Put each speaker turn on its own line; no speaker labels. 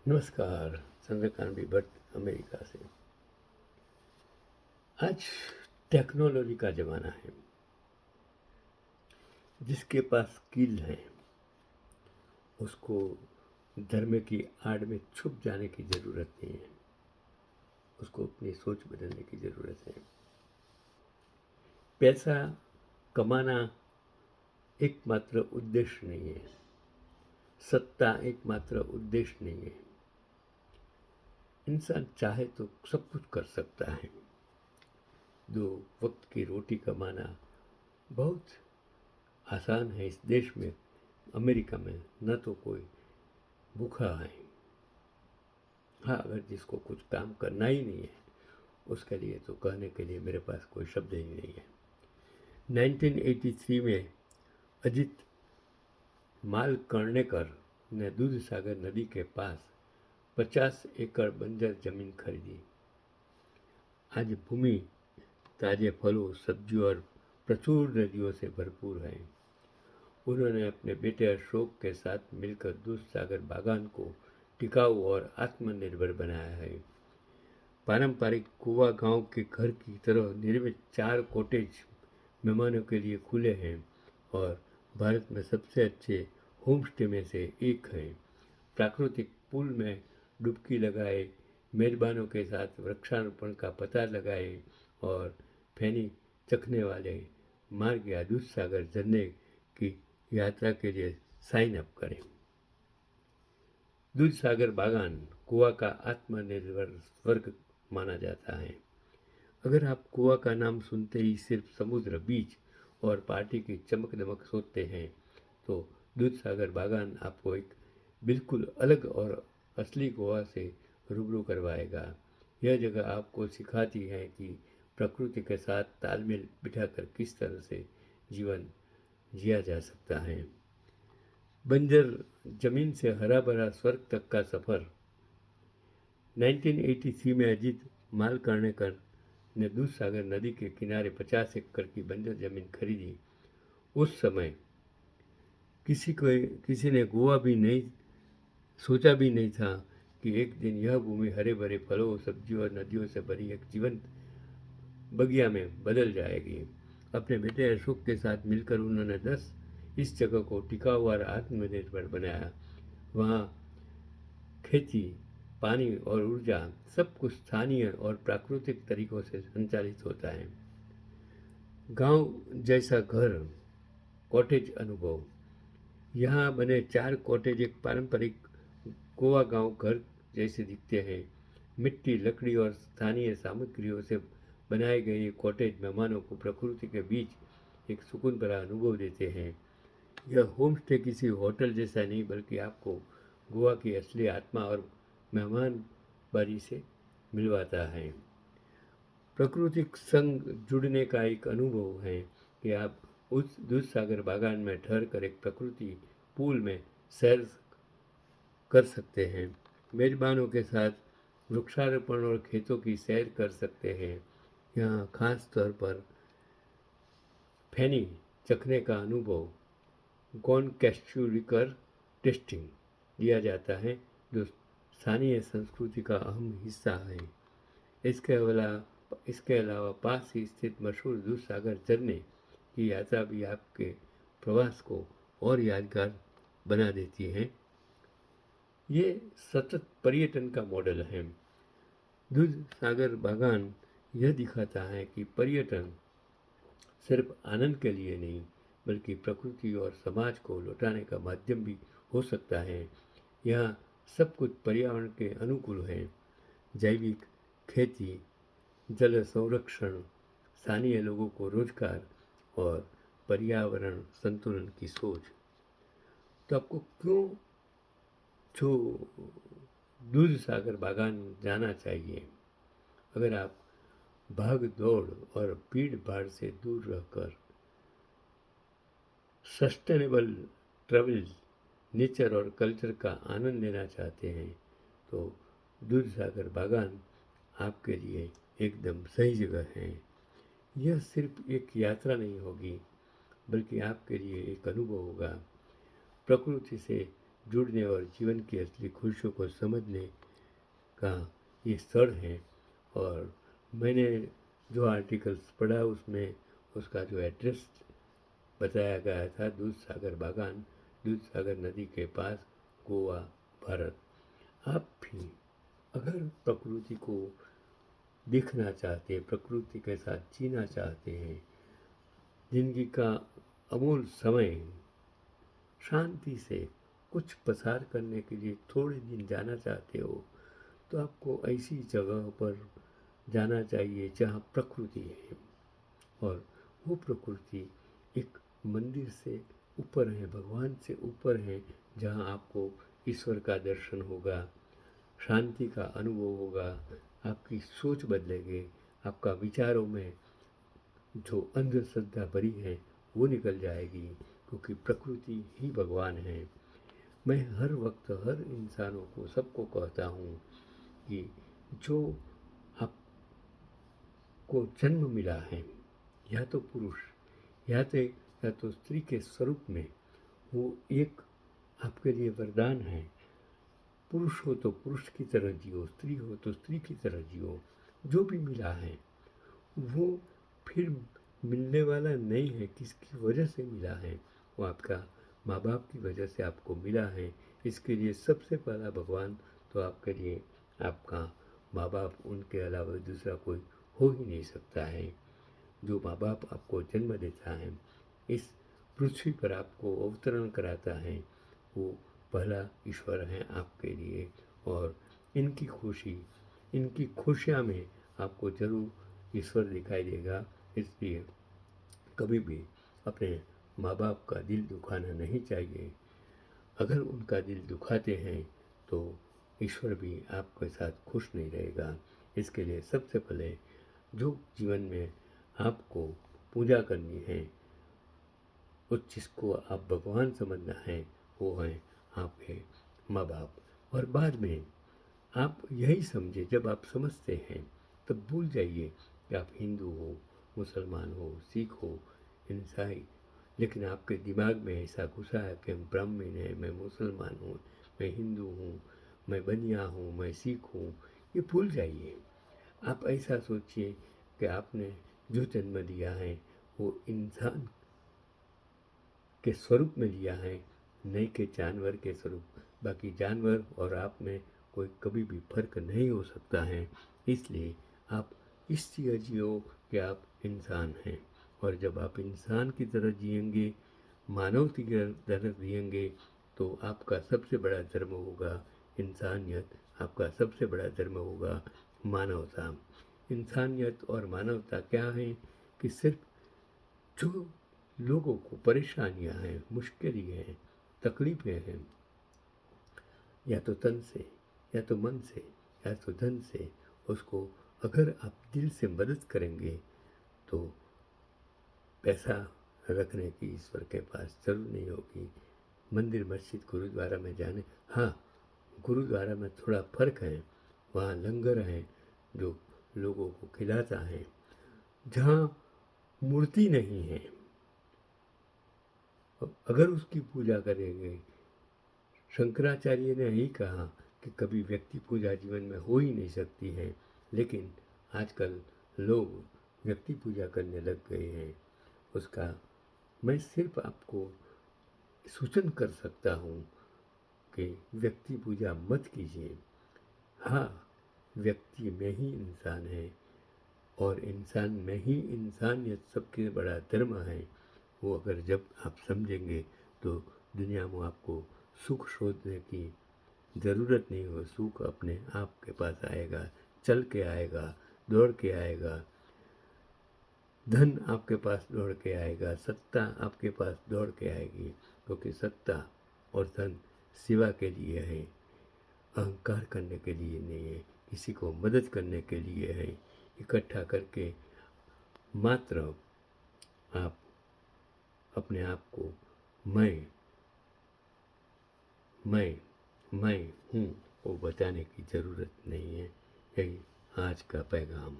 नमस्कार। Chandrakant B Bhatt America से। आज टेक्नोलॉजी का ज़माना है। जिसके पास स्किल है उसको धर्म की आड़ में छुप जाने की ज़रूरत नहीं है। उसको अपनी सोच बदलने की ज़रूरत है। पैसा कमाना एकमात्र उद्देश्य नहीं है। सत्ता एकमात्र उद्देश्य नहीं है। इंसान चाहे तो सब कुछ कर सकता है। दो वक्त की रोटी कमाना बहुत आसान है। इस देश में, अमेरिका में, न तो कोई भूखा है। हाँ, अगर जिसको कुछ काम करना ही नहीं है उसके लिए तो कहने के लिए मेरे पास कोई शब्द ही नहीं है। 1983 में अजित मालकर्णेकर ने दूधसागर नदी के पास 50 एकड़ बंजर जमीन खरीदी। आज भूमि ताजे फलों, सब्जियों और प्रचुर नदियों से भरपूर है। उन्होंने अपने बेटे अशोक के साथ मिलकर दूधसागर बागान को टिकाऊ और आत्मनिर्भर बनाया है। पारंपरिक कुआ गांव के घर की तरह निर्मित 4 कॉटेज मेहमानों के लिए खुले हैं और भारत में सबसे अच्छे होमस्टे में से एक है। प्राकृतिक पुल में डुबकी लगाए, मेजबानों के साथ वृक्षारोपण का पता लगाए और फैनी चखने वाले मार्ग या दूधसागर झरने की यात्रा के लिए साइन अप करें। दूधसागर बागान गोवा का आत्मनिर्भर स्वर्ग माना जाता है। अगर आप गोवा का नाम सुनते ही सिर्फ समुद्र, बीच और पार्टी की चमक दमक सोचते हैं तो दूधसागर बागान आपको एक बिल्कुल अलग और असली गोवा से रूबरू करवाएगा। यह जगह आपको सिखाती है कि प्रकृति के साथ तालमेल बिठाकर किस तरह से जीवन जिया जा सकता है। बंजर जमीन से हरा भरा स्वर्ग तक का सफ़र। 1983 में अजीत मालकर्णेकर ने दूधसागर नदी के किनारे 50 एकड़ की बंजर जमीन खरीदी। उस समय किसी ने गोवा भी नहीं सोचा भी नहीं था कि एक दिन यह भूमि हरे भरे फलों, सब्जियों और नदियों से भरी एक जीवंत बगिया में बदल जाएगी। अपने बेटे अशोक के साथ मिलकर उन्होंने इस जगह को टिकाऊ और आत्मनिर्भर बनाया। वहाँ खेती, पानी और ऊर्जा सब कुछ स्थानीय और प्राकृतिक तरीकों से संचालित होता है। गांव जैसा घर, कॉटेज अनुभव। यहाँ बने 4 कॉटेज एक पारंपरिक गोवा गांव घर जैसे दिखते हैं। मिट्टी, लकड़ी और स्थानीय सामग्रियों से बनाए गए ये कॉटेज मेहमानों को प्रकृति के बीच एक सुकून भरा अनुभव देते हैं। यह होमस्टे किसी होटल जैसा नहीं बल्कि आपको गोवा की असली आत्मा और मेहमानबारी से मिलवाता है। प्राकृतिक संग जुड़ने का एक अनुभव है कि आप उस दूधसागर बागान में ठहर कर एक प्रकृति पूल में सैर कर सकते हैं। मेजबानों के साथ वृक्षारोपण और खेतों की सैर कर सकते हैं। यहाँ खास तौर पर फैनी चखने का अनुभव, गॉन कैस्ट्यू लिकर टेस्टिंग दिया जाता है जो स्थानीय संस्कृति का अहम हिस्सा है। इसके अलावा पास ही स्थित मशहूर दूधसागर झरने की यात्रा भी आपके प्रवास को और यादगार बना देती है। ये सतत पर्यटन का मॉडल है। दूधसागर बागान यह दिखाता है कि पर्यटन सिर्फ आनंद के लिए नहीं बल्कि प्रकृति और समाज को लौटाने का माध्यम भी हो सकता है। यहाँ सब कुछ पर्यावरण के अनुकूल है। जैविक खेती, जल संरक्षण, स्थानीय लोगों को रोजगार और पर्यावरण संतुलन की सोच। तो आपको क्यों जो दूधसागर बागान जाना चाहिए? अगर आप भाग दौड़ और भीड़ भाड़ से दूर रहकर सस्टेनेबल ट्रैवल, नेचर और कल्चर का आनंद लेना चाहते हैं तो दूधसागर बागान आपके लिए एकदम सही जगह है। यह सिर्फ एक यात्रा नहीं होगी बल्कि आपके लिए एक अनुभव होगा। प्रकृति से जुड़ने और जीवन की असली खुशियों को समझने का ये स्थल है। और मैंने जो आर्टिकल्स पढ़ा उसमें उसका जो एड्रेस बताया गया था, दूध सागर बागान, दूध सागर नदी के पास, गोवा, भारत। आप भी अगर प्रकृति को देखना चाहते हैं, प्रकृति के साथ जीना चाहते हैं, जिंदगी का अमूल समय शांति से कुछ पसार करने के लिए थोड़े दिन जाना चाहते हो, तो आपको ऐसी जगह पर जाना चाहिए जहाँ प्रकृति है। और वो प्रकृति एक मंदिर से ऊपर है, भगवान से ऊपर है, जहाँ आपको ईश्वर का दर्शन होगा, शांति का अनुभव होगा, आपकी सोच बदलेगी, आपका विचारों में जो अंधश्रद्धा भरी है वो निकल जाएगी, क्योंकि प्रकृति ही भगवान है। मैं हर वक्त हर इंसानों को, सबको कहता हूँ कि जो आपको जन्म मिला है, या तो पुरुष या तो स्त्री के स्वरूप में, वो एक आपके लिए वरदान है। पुरुष हो तो पुरुष की तरह जियो, स्त्री हो तो स्त्री की तरह जियो। जो भी मिला है वो फिर मिलने वाला नहीं है, किसकी वजह से मिला है, वो आपका माँ बाप की वजह से आपको मिला है। इसके लिए सबसे पहला भगवान तो आपके लिए आपका माँ बाप, उनके अलावा दूसरा कोई हो ही नहीं सकता है। जो माँ बाप आपको जन्म देता है, इस पृथ्वी पर आपको अवतरण कराता है, वो पहला ईश्वर है आपके लिए। और इनकी खुशियाँ में आपको ज़रूर ईश्वर दिखाई देगा। इसलिए कभी भी अपने माँ बाप का दिल दुखाना नहीं चाहिए। अगर उनका दिल दुखाते हैं तो ईश्वर भी आपके साथ खुश नहीं रहेगा। इसके लिए सबसे पहले जो जीवन में आपको पूजा करनी है, उस चीज़ को आप भगवान समझना है, वो है आपके माँ बाप। और बाद में आप यही समझे, जब आप समझते हैं तब भूल जाइए कि आप हिंदू हो, मुसलमान हो, सिख हो, ईसाई। लेकिन आपके दिमाग में ऐसा घुसा है कि हम ब्राह्मण हैं, मैं मुसलमान हूँ, मैं हिंदू हूँ, मैं बनिया हूँ, मैं सिख हूँ, ये भूल जाइए। आप ऐसा सोचिए कि आपने जो जन्म लिया है वो इंसान के स्वरूप में लिया है, नहीं के जानवर के स्वरूप। बाकी जानवर और आप में कोई कभी भी फर्क नहीं हो सकता है। इसलिए आप इस तरह जियो कि आप इंसान हैं। और जब आप इंसान की तरह जिएंगे, मानव की तरह जिएंगे, तो आपका सबसे बड़ा धर्म होगा इंसानियत, आपका सबसे बड़ा धर्म होगा मानवता। इंसानियत और मानवता क्या है कि सिर्फ जो लोगों को परेशानियां हैं, मुश्किलें हैं, तकलीफ़ें हैं, या तो तन से, या तो मन से, या तो धन से, उसको अगर आप दिल से मदद करेंगे तो पैसा रखने की ईश्वर के पास जरूर नहीं होगी। मंदिर, मस्जिद, गुरुद्वारा में जाने, हाँ, गुरुद्वारा में थोड़ा फ़र्क है, वहाँ लंगर है जो लोगों को खिलाता है। जहाँ मूर्ति नहीं है, अगर उसकी पूजा करेंगे, शंकराचार्य ने यही कहा कि कभी व्यक्ति पूजा जीवन में हो ही नहीं सकती है, लेकिन आजकल लोग व्यक्ति पूजा करने लग गए हैं। उसका मैं सिर्फ आपको सूचन कर सकता हूँ कि व्यक्ति पूजा मत कीजिए। हाँ, व्यक्ति में ही इंसान है, और इंसान में ही इंसानियत सबसे बड़ा धर्म है। वो अगर जब आप समझेंगे तो दुनिया में आपको सुख खोजने की ज़रूरत नहीं हो। सुख अपने आप के पास आएगा, चल के आएगा, दौड़ के आएगा। धन आपके पास दौड़ के आएगा, सत्ता आपके पास दौड़ के आएगी, क्योंकि सत्ता और धन सेवा के लिए है, अहंकार करने के लिए नहीं है, किसी को मदद करने के लिए है। इकट्ठा करके मात्र आप अपने आप को मैं मैं मैं हूँ वो बताने की ज़रूरत नहीं है। यही आज का पैगाम।